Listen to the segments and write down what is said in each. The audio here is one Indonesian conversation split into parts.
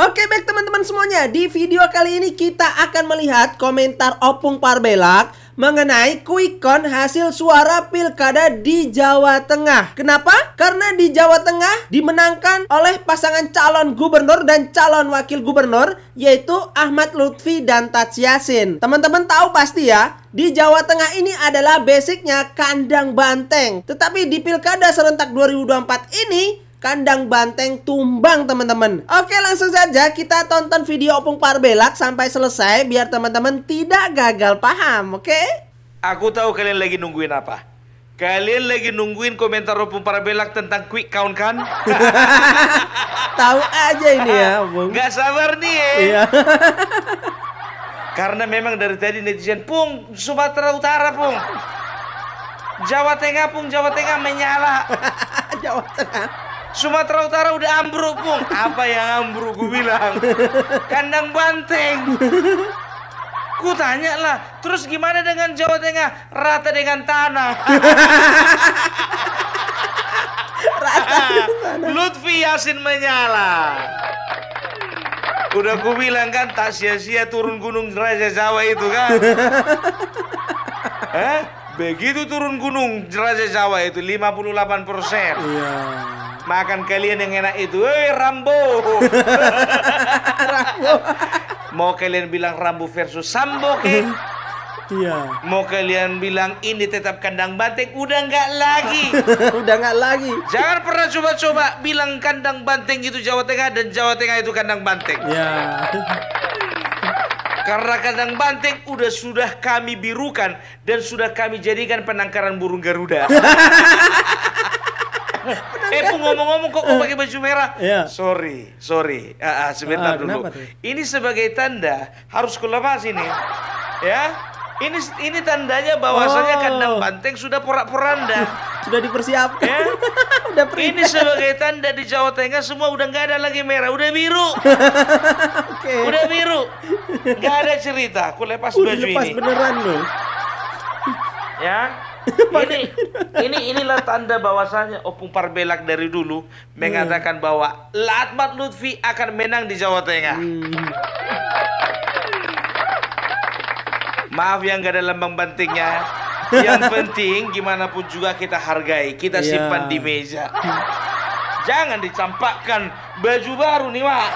Oke baik teman-teman semuanya, di video kali ini kita akan melihat komentar Opung Parbelak mengenai quick count hasil suara pilkada di Jawa Tengah. Kenapa? Karena di Jawa Tengah dimenangkan oleh pasangan calon gubernur dan calon wakil gubernur, yaitu Ahmad Lutfi dan Taj Yassin. Teman-teman tahu pasti ya, di Jawa Tengah ini adalah basicnya kandang banteng. Tetapi di pilkada serentak 2024 ini kandang banteng tumbang teman-teman. Oke langsung saja kita tonton video Opung Parbelak sampai selesai biar teman-teman tidak gagal paham, oke? Aku tahu kalian lagi nungguin apa. Kalian lagi nungguin komentar Opung Parbelak tentang quick count kan? Tahu aja ini ya Opung. Gak sabar nih ya. Iya. Karena memang dari tadi netizen, Pung, Sumatera Utara Pung, Jawa Tengah Pung, Jawa Tengah menyala. Jawa Tengah, Sumatera Utara udah ambruk Pung. Apa yang ambruk gue bilang? Kandang banteng. Ku tanya lah, terus gimana dengan Jawa Tengah? Rata dengan tanah. Lutfi Yassin menyala. Udah ku bilang kan, tak sia-sia turun gunung Raja Jawa itu kan. Begitu turun gunung Raja Jawa itu 58%. iya. Makan kalian yang enak itu, Rambo. Rambo. Mau kalian bilang Rambo versus Sambo ke? Iya. Mau kalian bilang ini tetap kandang banteng? Udah nggak lagi. Udah nggak lagi. Jangan pernah coba-coba bilang kandang banteng itu Jawa Tengah dan Jawa Tengah itu kandang banteng. Ya. Karena kandang banteng sudah kami birukan dan sudah kami jadikan penangkaran burung Garuda. Pung, ngomong-ngomong kok pakai baju merah? Iya. Sorry. Sebentar dulu. Ini sebagai tanda harus kulepas ini. Ya. Ini tandanya bahwasanya kandang banteng sudah porak-poranda. Sudah dipersiapkan. Ya? Udah ini sebagai tanda di Jawa Tengah semua udah nggak ada lagi merah, udah biru. Oke. Udah biru. Nggak ada cerita. Aku lepas baju Lepas ini. beneran loh. Ya. Inilah tanda bahwasanya Opung Parbelak dari dulu mengatakan bahwa Ahmad Lutfi akan menang di Jawa Tengah. Maaf yang gak ada lambang bantengnya. Yang penting gimana pun juga kita hargai, kita simpan di meja. Jangan dicampakkan baju baru nih, Wak.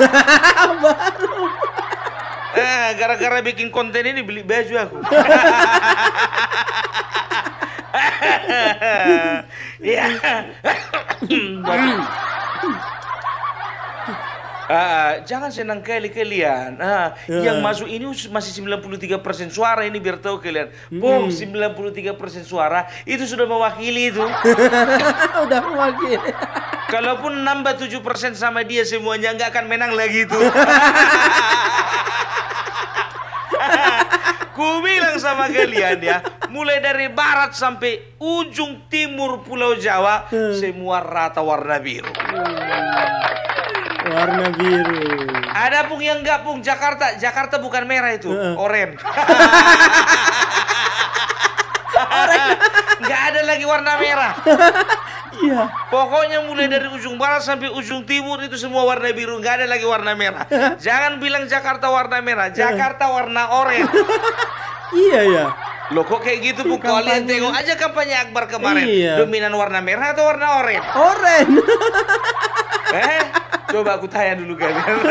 Baru. Gara-gara bikin konten ini beli baju aku. Ya. Jangan senang kali kalian. Yang masuk ini masih 93% suara ini biar tahu kalian. Pung, 93% suara itu sudah mewakili itu. Udah mewakili. Kalaupun nambah 7% sama dia semuanya nggak akan menang lagi itu. Ku bilang sama kalian ya, mulai dari barat sampai ujung timur Pulau Jawa, semua rata warna biru. Warna biru. Ada Pung yang enggak Pung, Jakarta bukan merah itu, oranye. Nggak ada lagi warna merah. Iya. Pokoknya mulai dari ujung barat sampai ujung timur itu semua warna biru, nggak ada lagi warna merah. Jangan bilang Jakarta warna merah, Jakarta warna oranye. Iya ya. Loh kok kayak gitu Bu? Kalian tengok aja kampanye Akbar kemarin. Dominan warna merah atau warna oranye? Oranye. Coba aku tanya dulu kalian.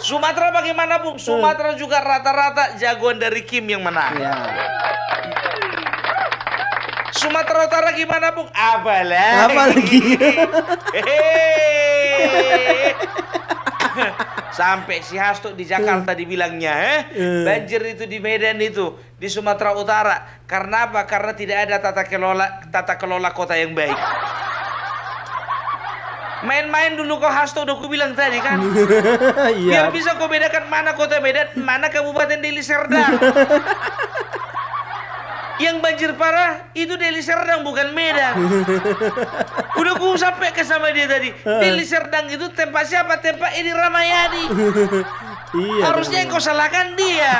Sumatera bagaimana Bu? Sumatera juga rata-rata jagoan dari Kim yang menang. Ya. Sumatera Utara gimana Bung? Apalagi? Sampai si Hasto di Jakarta dibilangnya, banjir itu di Medan itu, di Sumatera Utara. Karena apa? Karena tidak ada tata kelola kota yang baik. Main-main dulu kok Hasto, udah ku bilang tadi kan. Biar bisa kau bedakan mana kota Medan, mana Kabupaten Deli Serdang. Yang banjir parah itu Deli Serdang bukan Medan. Udah ku sampai ke sama dia tadi. Deli Serdang itu tempat siapa? Tempat Edi Ramayadi. Harusnya yang kau salahkan dia.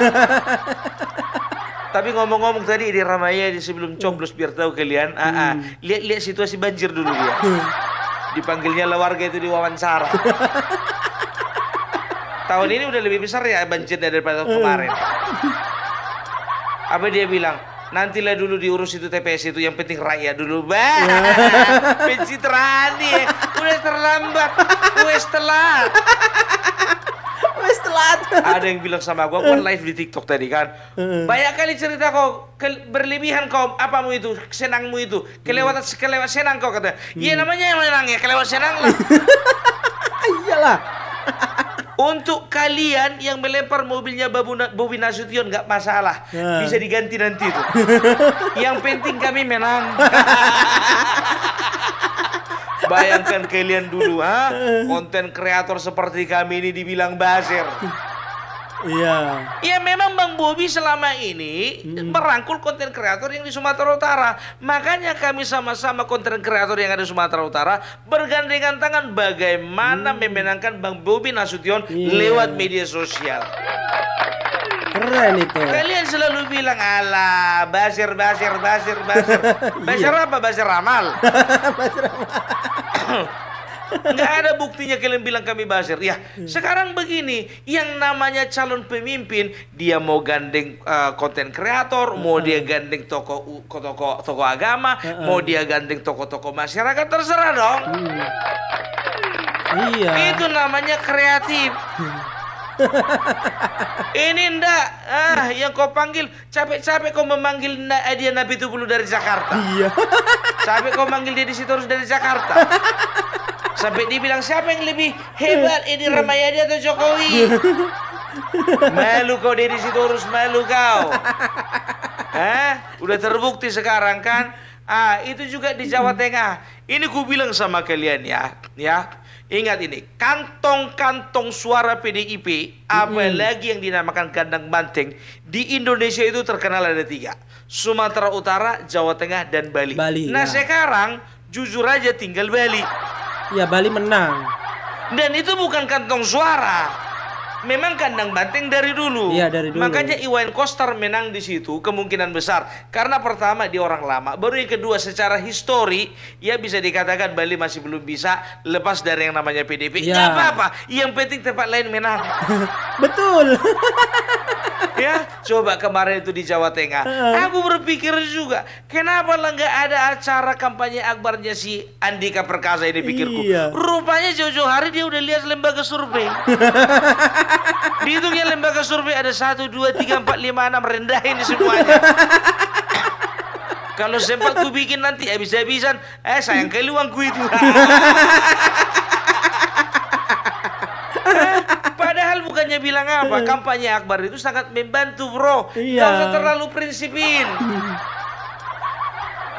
Tapi ngomong-ngomong tadi Edi Ramayadi sebelum coblos biar tahu kalian, lihat situasi banjir dulu dia. Dipanggilnya warga itu diwawancara. Tahun ini udah lebih besar ya banjirnya daripada kemarin. Apa dia bilang? Nantilah dulu diurus itu TPS itu, yang penting rakyat dulu. Pencitraan nih, udah terlambat, wes telat. Wes telat. Ada yang bilang sama gua live di TikTok tadi kan. Banyak kali cerita kau berlebihan kau, apamu itu, senangmu itu, kelewat senang kau kata. Iya namanya yang menang ya, kelewat senang lah. Iyalah. Untuk kalian yang melempar mobilnya Bobi Nasution nggak masalah, bisa diganti nanti itu. Yang penting kami menang. Bayangkan kalian dulu, konten kreator seperti kami ini dibilang buzzer. Iya. Ya memang Bang Bobi selama ini merangkul konten kreator yang di Sumatera Utara. Makanya kami sama-sama konten kreator yang ada di Sumatera Utara bergandengan tangan bagaimana memenangkan Bang Bobi Nasution lewat media sosial. Keren itu. Kalian selalu bilang alah buzzer. Buzzer apa? Buzzer amal. Nggak ada buktinya kalian bilang kami buzzer. Ya, sekarang begini, yang namanya calon pemimpin, dia mau gandeng konten kreator, mau dia gandeng tokoh agama, mau dia gandeng tokoh-tokoh masyarakat, terserah dong. Iya. Itu namanya kreatif. Ini ndak, yang kau panggil capek-capek kau memanggil dia Nabi Tupulu dari Jakarta. Iya. Capek kau manggil dia di situ harus dari Jakarta. Sampai dibilang siapa yang lebih hebat, Edi Rahmayadi atau Jokowi? Malu kau Deddy Sitorus, malu kau. Udah terbukti sekarang kan? Itu juga di Jawa Tengah. Ini ku bilang sama kalian ya. Ingat ini, kantong-kantong suara PDIP, apalagi yang dinamakan kandang banteng, di Indonesia itu terkenal ada 3. Sumatera Utara, Jawa Tengah, dan Bali. Nah sekarang, jujur aja tinggal Bali. Ya Bali menang. Dan itu bukan kantong suara, memang kandang banteng dari dulu. Iya dari dulu. Makanya Iwan Koster menang di situ kemungkinan besar. Karena pertama dia orang lama, baru yang kedua secara histori ya bisa dikatakan Bali masih belum bisa lepas dari yang namanya PDP. Ya. Nggak apa-apa, yang penting tempat lain menang. Betul. Ya, coba kemarin itu di Jawa Tengah. Aku berpikir juga, kenapa lah nggak ada acara kampanye akbarnya si Andika Perkasa ini pikirku. Iya. Rupanya jauh-jauh hari dia udah lihat lembaga survei. Dihitungnya lembaga survei ada 1, 2, 3, 4, 5, 6, rendahin semuanya. Kalau sempat ku bikin nanti habis-habisan, sayang kali uangku itu. Padahal bukannya bilang apa, kampanye akbar itu sangat membantu bro. Iya. Gak usah terlalu prinsipin.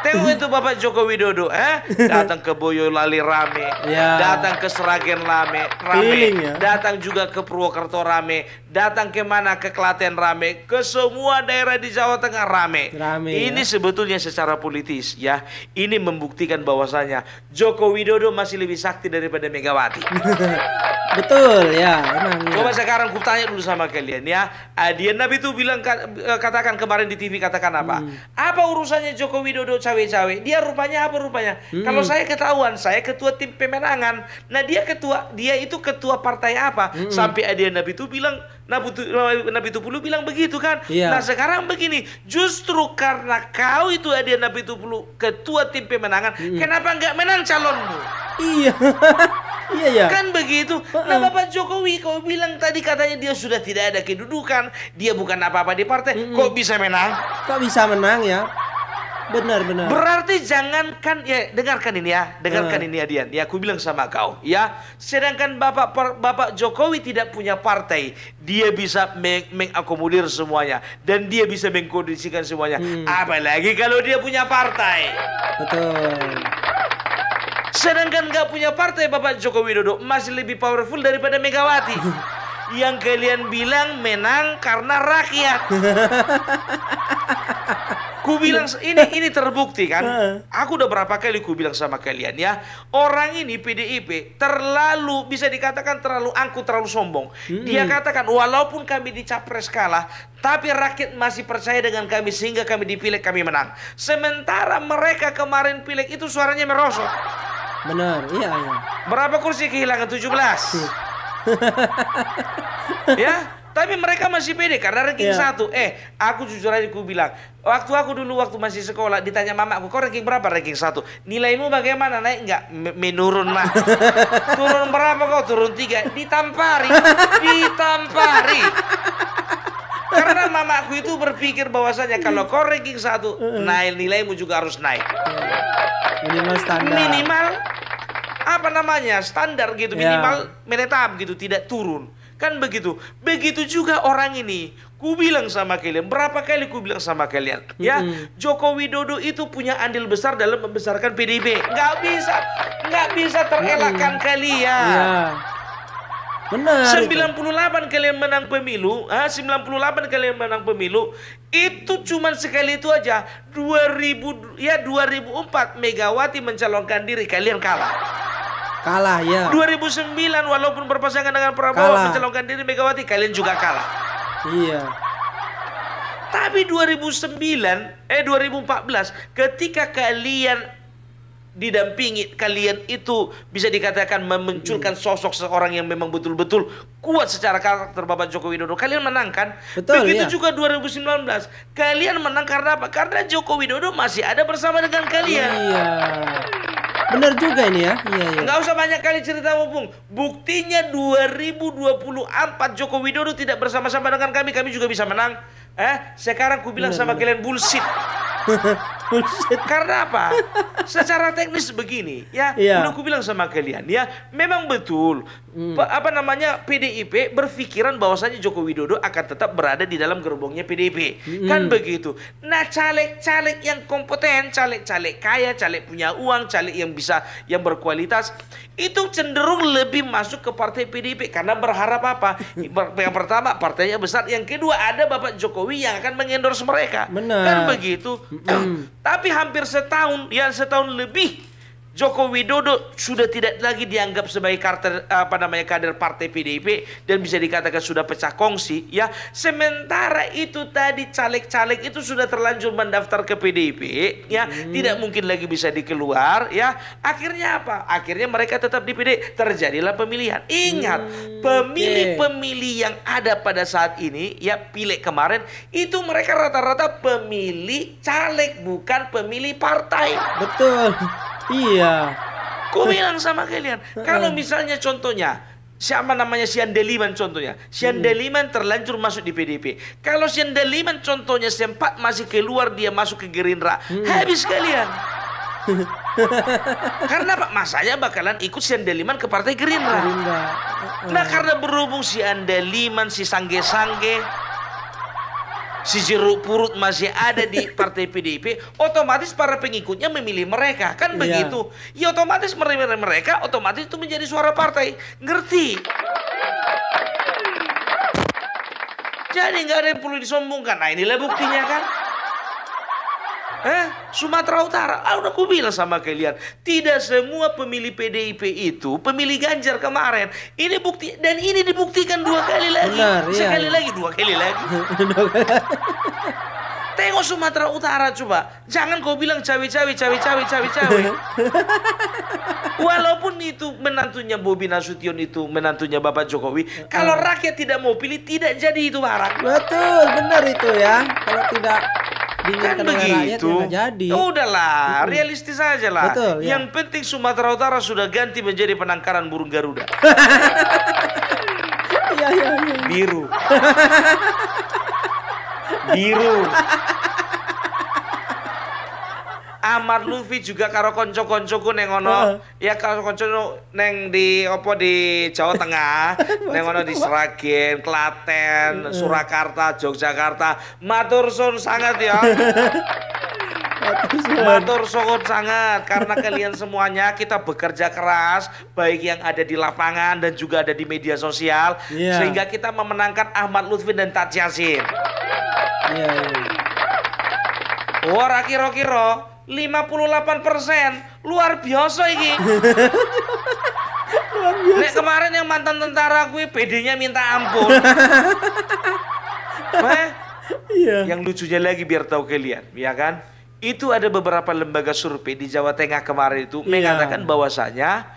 Tengok itu Bapak Joko Widodo, datang ke Boyolali rame, datang ke Sragen rame, ya. datang juga ke Purwokerto rame, datang ke mana, ke Klaten rame, ke semua daerah di Jawa Tengah rame. Ini sebetulnya secara politis ya, ini membuktikan bahwasanya Joko Widodo masih lebih sakti daripada Megawati. Betul ya, emang. Coba sekarang ku tanya dulu sama kalian ya, dia Nabi itu bilang katakan kemarin di TV katakan apa? Apa urusannya Joko Widodo cawe-cawe? Dia rupanya apa rupanya? Kalau saya ketahuan, saya ketua tim pemenangan. Nah dia itu ketua partai apa? Sampai dia Nabi itu bilang Nabi Tupulu bilang begitu kan? Nah sekarang begini, justru karena kau itu dia Nabi Tupulu ketua tim pemenangan, kenapa nggak menang calonmu? Iya. Iya. Kan begitu. Nah Bapak Jokowi kau bilang tadi katanya dia sudah tidak ada kedudukan, dia bukan apa-apa di partai, kok bisa menang? Kok bisa menang ya? Benar. Berarti jangankan ya, dengarkan ini ya, Dian. Ya, aku bilang sama kau, ya. Sedangkan Bapak Jokowi tidak punya partai, dia bisa mengakomodir semuanya dan dia bisa mengkondisikan semuanya. Apalagi kalau dia punya partai. Betul. Sedangkan nggak punya partai Bapak Joko Widodo masih lebih powerful daripada Megawati. Yang kalian bilang menang karena rakyat. Ku bilang ini terbukti kan. Aku udah berapa kali ku bilang sama kalian ya, orang ini PDIP terlalu bisa dikatakan terlalu angkuh, terlalu sombong. Dia katakan walaupun kami di capres kalah, tapi rakyat masih percaya dengan kami sehingga kami dipilih, kami menang. Sementara mereka kemarin pileg itu suaranya merosot. Benar, iya, iya. Berapa kursi kehilangan? 17. Ya, tapi mereka masih pede karena ranking Iya. 1. Aku jujur aja aku bilang, waktu aku dulu waktu masih sekolah ditanya mamaku, kau ranking berapa? Ranking 1. Nilaimu bagaimana? Naik enggak? Menurun mah. Turun berapa kau? Turun 3. Ditampari. Ditampari. Karena mamaku itu berpikir bahwasanya kalau kau ranking 1, naik nilaimu juga harus naik. Minimal standar. Minimal apa namanya? Standar gitu, Ya. minimal menetap gitu, tidak turun. Kan begitu. Begitu juga orang ini. Ku bilang sama kalian, berapa kali ku bilang sama kalian, ya, Joko Widodo itu punya andil besar dalam membesarkan PDIP. Nggak bisa terelakkan kalian. Iya. Benar. 98 kalian menang pemilu, 98 kalian menang pemilu, itu cuman sekali itu aja. 2004 Megawati mencalonkan diri, kalian kalah. Kalah, ya. 2009 walaupun berpasangan dengan Prabowo Kalah. mencalonkan diri Megawati, kalian juga kalah. Iya. Tapi 2014 ketika kalian didampingi, kalian itu bisa dikatakan memunculkan sosok seorang yang memang betul-betul kuat secara karakter Bapak Joko Widodo, kalian menang kan? Betul, Begitu iya. juga 2019 kalian menang karena apa? Karena Joko Widodo masih ada bersama dengan kalian. Iya. Benar juga ini ya. Iya, iya. Nggak usah banyak kali cerita mumpung. Buktinya 2024 Joko Widodo tidak bersama-sama dengan kami juga bisa menang. Sekarang ku bilang sama kalian bullshit. Bullshit. Karena apa? Secara teknis begini, ya. Iya. Udah ku bilang sama kalian, ya. Memang betul. PDIP berpikiran bahwasanya Joko Widodo akan tetap berada di dalam gerbongnya PDIP. Kan begitu. Nah, caleg-caleg yang kompeten, caleg-caleg kaya, caleg punya uang, caleg yang bisa, yang berkualitas, itu cenderung lebih masuk ke partai PDIP karena berharap apa? Yang pertama, partainya besar. Yang kedua, ada Bapak Jokowi yang akan mengendorse mereka. Benar. Kan begitu. Tapi hampir setahun, ya setahun lebih, Joko Widodo sudah tidak lagi dianggap sebagai kader partai PDIP dan bisa dikatakan sudah pecah kongsi, ya. Sementara itu tadi caleg-caleg itu sudah terlanjur mendaftar ke PDIP, ya, tidak mungkin lagi bisa dikeluar, ya. Akhirnya apa? Akhirnya mereka tetap di PDIP. Terjadilah pemilihan. Ingat, pemilih-pemilih yang ada pada saat ini, ya, pileg kemarin itu mereka rata-rata pemilih caleg, bukan pemilih partai. Betul. Iya. Ku bilang sama kalian, kalau misalnya contohnya siapa namanya si Andeliman contohnya, si Andeliman terlanjur masuk di PDIP. Kalau si Andeliman contohnya sempat masih keluar, dia masuk ke Gerindra, habis kalian. Karena Pak masanya bakalan ikut si Andeliman ke partai Gerindra. Nah, karena berhubung si Andeliman, si Sangge-Sangge, si jeruk purut masih ada di partai PDIP, otomatis para pengikutnya memilih mereka, kan begitu? Ya otomatis mereka otomatis itu menjadi suara partai, ngerti? Jadi nggak ada yang perlu disombongkan. Nah, inilah buktinya kan? Sumatera Utara, udah aku bilang sama kalian, tidak semua pemilih PDIP itu pemilih Ganjar kemarin. Ini bukti, dan ini dibuktikan 2 kali lagi. Benar, Sekali iya. lagi, 2 kali lagi. Tengok Sumatera Utara coba. Jangan kau bilang cawe-cawe. Walaupun itu menantunya Bobi Nasution, itu menantunya Bapak Jokowi, kalau rakyat tidak mau pilih, tidak jadi itu barang. Betul, benar itu ya. Kalau tidak Kan diinginkan oleh rakyat ya begitu. nggak jadi. Udahlah, realistis aja lah. Betul, ya. Yang penting Sumatera Utara sudah ganti menjadi penangkaran burung Garuda. Iya, iya, iya. Biru. Biru. Ahmad Lutfi juga karo konco-koncoku neng ono, ya karo konco neng di Jawa Tengah, neng ono di Sragen, Klaten, Surakarta, Yogyakarta. Matur suwun sangat ya. Matur suwun sangat karena kalian semuanya kita bekerja keras, baik yang ada di lapangan dan juga ada di media sosial, sehingga kita memenangkan Ahmad Lutfi dan Tat Yasin. Iya, iya. Ora kira-kira 58%, luar biasa iki. Nek kemarin yang mantan tentara gue PD-nya minta ampun. Iya. Yang lucunya lagi biar tahu kalian, ya kan? Itu ada beberapa lembaga survei di Jawa Tengah kemarin itu mengatakan bahwasanya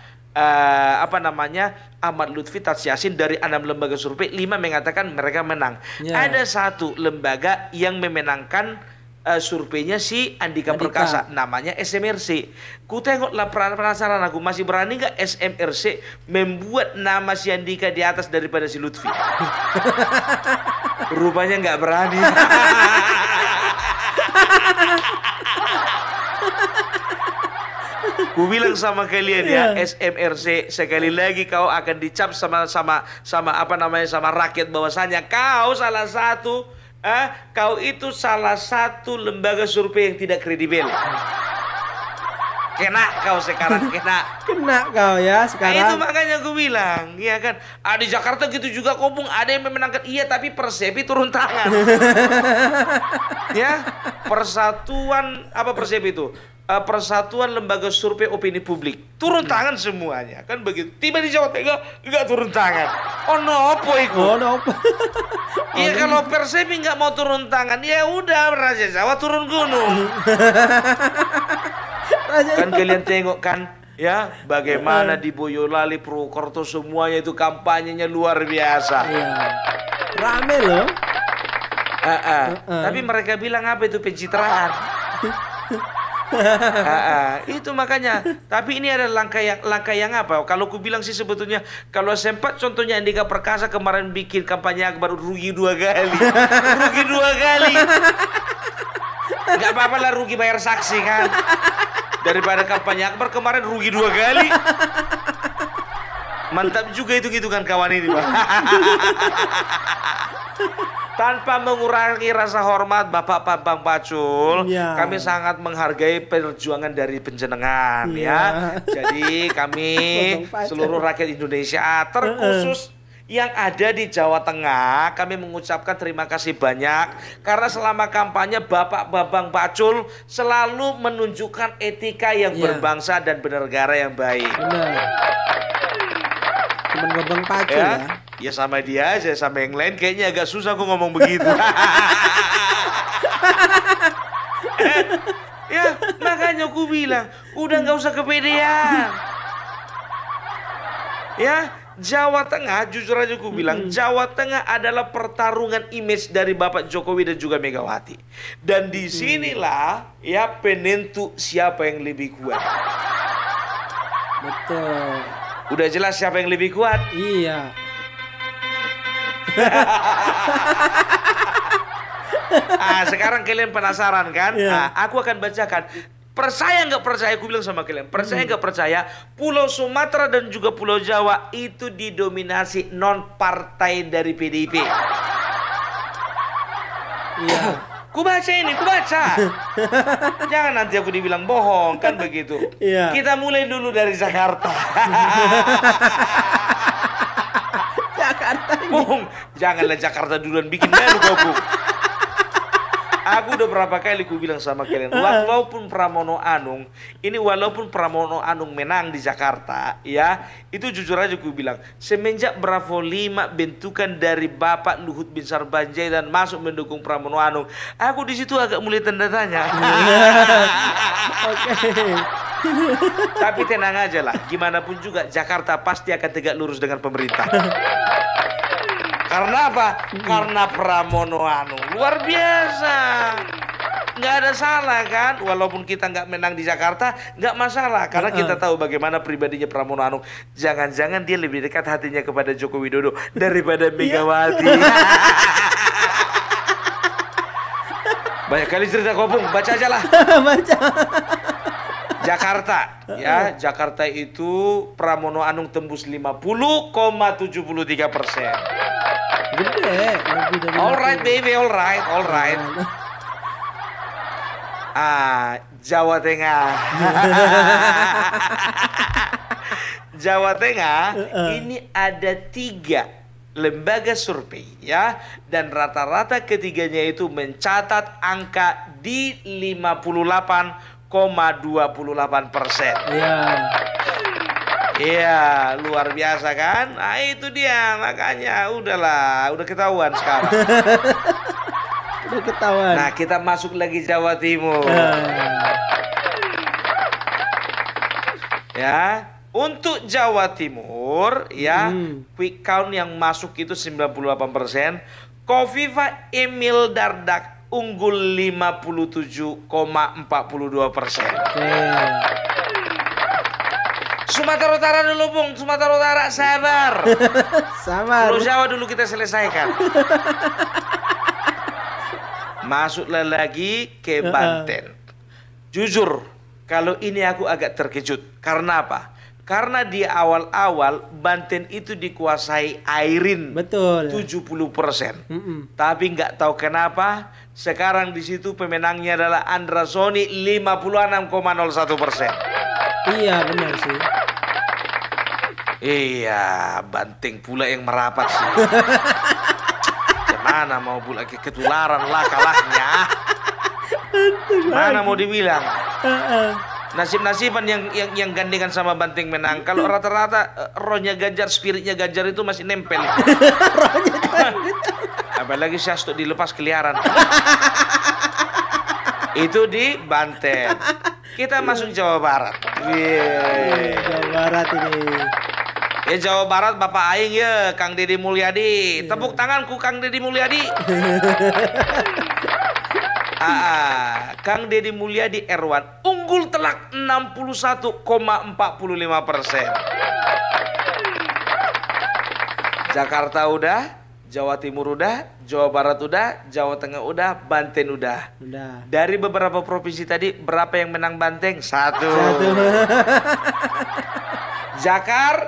Ahmad Lutfi Tadsyasin dari 6 lembaga survei 5 mengatakan mereka menang. Ada 1 lembaga yang memenangkan surveinya si Andika Perkasa, namanya SMRC. Ku tengoklah, penasaran aku, masih berani nggak SMRC membuat nama si Andika di atas daripada si Lutfi? Rupanya nggak berani. Ku bilang sama kalian ya, SMRC, sekali lagi kau akan dicap sama rakyat bahwasanya kau salah satu lembaga survei yang tidak kredibel. Kena kau sekarang, kena kau ya sekarang. Nah, itu makanya gue bilang, ya kan, di Jakarta gitu juga Kopung, ada yang memenangkan, iya, tapi Persepi turun tangan. Ya, Persepi itu? Persatuan Lembaga Survei Opini Publik turun tangan semuanya, kan begitu. Tiba di Jawa Tengah nggak turun tangan. Oh nopo itu? Oh nopo? Iya, kalau Persepi nggak mau turun tangan, ya udah Raja Jawa turun gunung. Kan kalian tengok kan, ya, bagaimana di Boyolali, Purwokerto semuanya itu kampanyenya luar biasa. Rame loh. Tapi mereka bilang apa itu pencitraan. Itu makanya. Tapi ini ada langkah yang apa? Kalau ku bilang sih sebetulnya, kalau sempat contohnya Andika Perkasa kemarin bikin kampanye akbar, rugi 2 kali. Rugi 2 kali. Gak apa-apa lah rugi bayar saksi kan, daripada kampanye akbar kemarin rugi 2 kali. Mantap juga itu gitu kan kawan ini, Pak. Tanpa mengurangi rasa hormat Bapak Bambang Pacul, kami sangat menghargai perjuangan dari penjenengan, ya. Jadi kami seluruh rakyat Indonesia, terkhusus yang ada di Jawa Tengah, kami mengucapkan terima kasih banyak karena selama kampanye Bapak Bambang Pacul selalu menunjukkan etika yang berbangsa dan bernegara yang baik. Cuman Bambang Pacul ya. Ya sama dia aja, sama yang lain kayaknya agak susah aku ngomong begitu. Ya makanya aku bilang, udah nggak usah kepedean. Ya, Jawa Tengah, jujur aja aku bilang, Jawa Tengah adalah pertarungan image dari Bapak Jokowi dan juga Megawati. Dan disinilah ya penentu siapa yang lebih kuat. Betul. Udah jelas siapa yang lebih kuat? Iya. Sekarang kalian penasaran kan? Aku akan bacakan. Percaya nggak percaya, aku bilang sama kalian, percaya nggak percaya, Pulau Sumatera dan juga Pulau Jawa itu didominasi non partai dari PDIP. Iya. Ku baca ini, ku baca. Jangan nanti aku dibilang bohong, kan begitu. Kita mulai dulu dari Jakarta. Bung, janganlah Jakarta duluan, bikin malu kau, Bung. Aku udah berapa kali ku bilang sama kalian, walaupun Pramono Anung menang di Jakarta, ya, itu jujur aja ku bilang, semenjak Bravo 5 bentukan dari Bapak Luhut Bin Sarpanjaitan masuk mendukung Pramono Anung, aku di situ agak mulai tanda tanya. Tapi tenang aja lah, gimana pun juga Jakarta pasti akan tegak lurus dengan pemerintah. Karena apa? Karena Pramono Anung luar biasa. Nggak ada salah kan? Walaupun kita nggak menang di Jakarta, nggak masalah. Karena kita tahu bagaimana pribadinya Pramono Anung. Jangan-jangan dia lebih dekat hatinya kepada Joko Widodo daripada Megawati. Banyak kali cerita Kopung, baca aja lah. Baca. Jakarta, ya, Jakarta itu Pramono Anung tembus 50,73%. Gede. Alright baby, alright. Jawa Tengah. Jawa Tengah ini ada 3 lembaga survei, ya, dan rata-rata ketiganya itu mencatat angka di 58,28%. Iya, luar biasa kan? Nah itu dia, makanya udah ketahuan sekarang. Udah ketahuan. Nah, kita masuk lagi Jawa Timur. Ya, untuk Jawa Timur ya, quick count yang masuk itu 98%. Kofifa Emil Dardak unggul 57,42%. Sumatera Utara dulu, Bung. Sumatera Utara, sabar. Sabar. Pulau Jawa dulu kita selesaikan. Masuklah lagi ke Banten. Jujur, kalau ini aku agak terkejut. Karena apa? Karena di awal-awal Banten itu dikuasai Airin. Betul. 70%. Tapi nggak tahu kenapa sekarang di situ pemenangnya adalah Andra Soni 56,01%. Iya benar sih. Iya, Banting pula yang merapat sih. Gimana mau pula ketularan lah kalahnya. Mana mau dibilang? Nasib-nasiban yang gandengan sama Banting menang. Kalau rata-rata rohnya Ganjar, spiritnya Ganjar itu masih nempel. Apalagi Syasto dilepas keliaran. Itu di Banten. Kita masuk Jawa Barat. Jawa Barat ini. Ya Jawa Barat Bapak Aing ya, Kang Deddy Mulyadi. Tepuk tanganku Kang Deddy Mulyadi. Kang Deddy Mulyadi Erwan unggul telak 61,45%. Jakarta udah, Jawa Timur udah, Jawa Barat udah, Jawa Tengah udah, Banten udah. Dari beberapa provinsi tadi berapa yang menang Banten? Satu.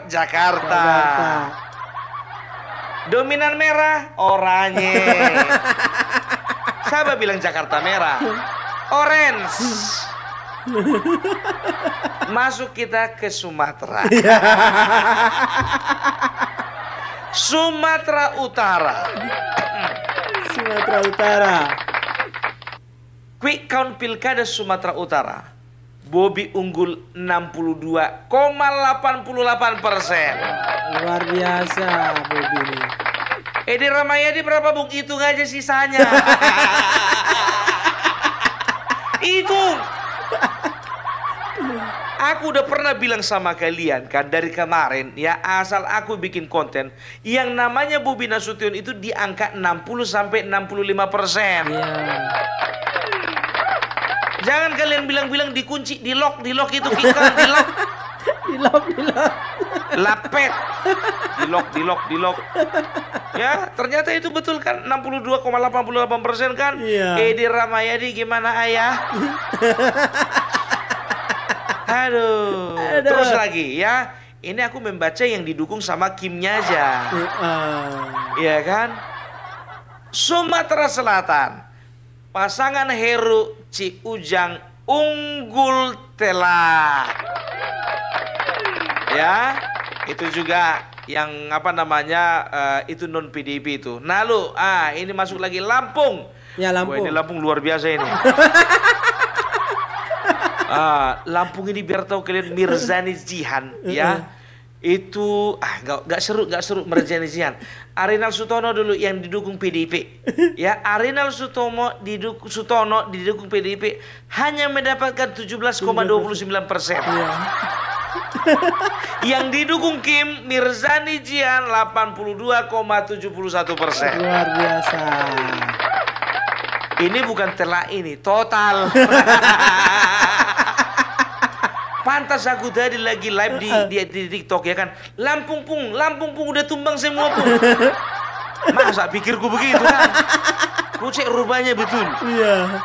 Jakarta. Dominan merah, oranye. Siapa bilang Jakarta merah? Orange. Masuk kita ke Sumatera. Sumatera Utara. Sumatera Utara. Quick count pilkada Sumatera Utara. Bobi unggul 62,88%. Luar biasa Bobi ini. Edi Ramayadi berapa, Bung? Hitung aja sisanya. Hitung. Aku udah pernah bilang sama kalian kan dari kemarin ya, asal aku bikin konten yang namanya Bobi Nasution itu di angka 60-65%. Jangan kalian bilang-bilang dikunci, di lock itu kita di lock. Lapet. Di lock. Ya, ternyata itu betul kan 62,88% kan? Edi Ramayadi gimana ayah? Aduh. Terus lagi ya. Ini aku membaca yang didukung sama Kimnya aja. Iya kan? Sumatera Selatan. Pasangan Heru Ci Ujang unggul telak. Ya, itu juga yang apa namanya itu non PDIP itu. Nah lu, ini masuk lagi Lampung. Ya Lampung. Wah, ini Lampung luar biasa ini. Lampung ini biar tahu kalian Mirzani Jihan ya. Itu nggak seru Mirzani Jihan. Arinal Sutono dulu yang didukung PDIP. Ya, Arinal Sutono didukung PDIP hanya mendapatkan 17,29%. Yang didukung Kim Mirzani Jihan 82,71%. Luar biasa. Ini bukan telak, ini total. Pantas aku tadi lagi live di TikTok ya kan. Lampung pung udah tumbang semua pung. Masa pikirku begitu kan? Ku cek rupanya betul. Iya.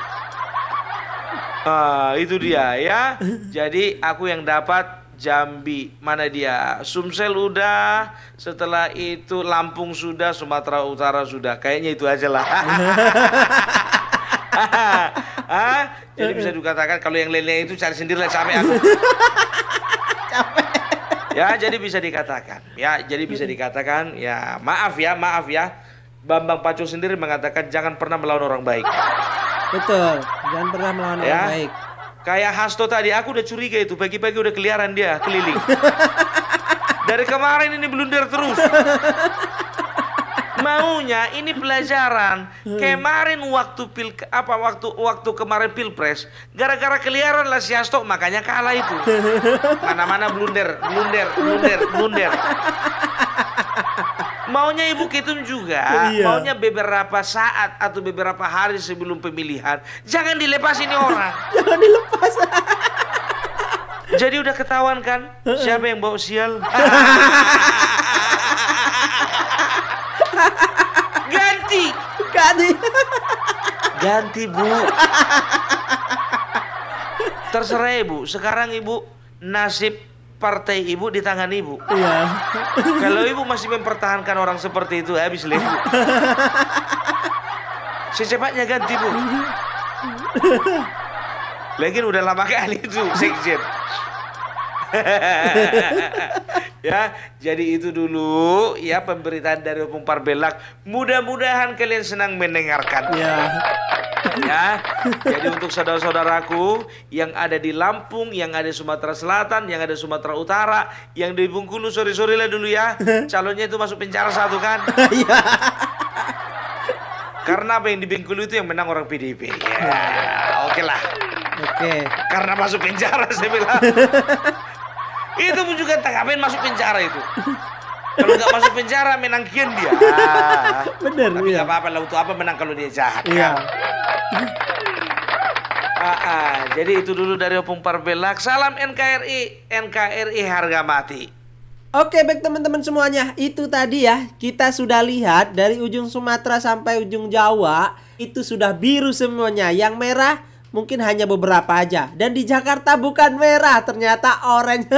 Itu dia ya. Jadi aku yang dapat Jambi, mana dia? Sumsel udah, setelah itu Lampung sudah, Sumatera Utara sudah. Kayaknya itu aja lah. Jadi bisa dikatakan kalau yang lainnya itu cari sendiri lah, capek aku. Ya, jadi bisa dikatakan. Ya, maaf ya. Bambang Pacul sendiri mengatakan jangan pernah melawan orang baik. Betul, jangan pernah melawan orang baik. Kayak Hasto tadi, aku udah curiga itu pagi-pagi udah keliaran dia keliling. Dari kemarin ini blunder terus. Maunya ini pelajaran. Kemarin waktu waktu kemarin pilpres, gara-gara keliaran lah si Hasto, makanya kalah itu. Mana-mana blunder. Maunya Ibu Ketum juga, maunya beberapa saat atau beberapa hari sebelum pemilihan, jangan dilepas ini orang. Jangan dilepas. Jadi udah ketahuan kan siapa yang bawa sial? Ganti Bu. Terserah Ibu. Sekarang Ibu, nasib partai Ibu di tangan Ibu. Iya. Kalau Ibu masih mempertahankan orang seperti itu, habis lah Ibu. Secepatnya ganti Bu. Lagian udah lama kali itu sekjen. Ya, jadi itu dulu ya pemberitaan dari Opung Parbelak. Mudah-mudahan kalian senang mendengarkan. Ya, jadi untuk saudara-saudaraku yang ada di Lampung, yang ada di Sumatera Selatan, yang ada di Sumatera Utara, yang di Bengkulu, sorry lah dulu ya. Calonnya itu masuk penjara satu kan? Iya. Karena apa yang di Bengkulu itu yang menang orang PDIP. Ya, oke lah. Oke. Karena masuk penjara saya bilang. Itu pun juga tak ngapain masuk penjara itu. Kalau nggak masuk penjara menangkin dia. Bener. Tapi nggak apa-apa lah, untuk apa menang kalau dia jahat Iya. Kan? Jadi itu dulu dari Opung Parbelak. Salam NKRI harga mati. Oke, baik teman-teman semuanya, itu tadi ya, kita sudah lihat dari ujung Sumatera sampai ujung Jawa, itu sudah biru semuanya. Yang merah mungkin hanya beberapa aja. Dan di Jakarta bukan merah, ternyata oranye.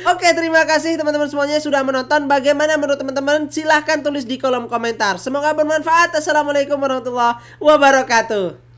Oke, terima kasih teman-teman semuanya sudah menonton. Bagaimana menurut teman-teman? Silahkan tulis di kolom komentar. Semoga bermanfaat. Assalamualaikum warahmatullahi wabarakatuh.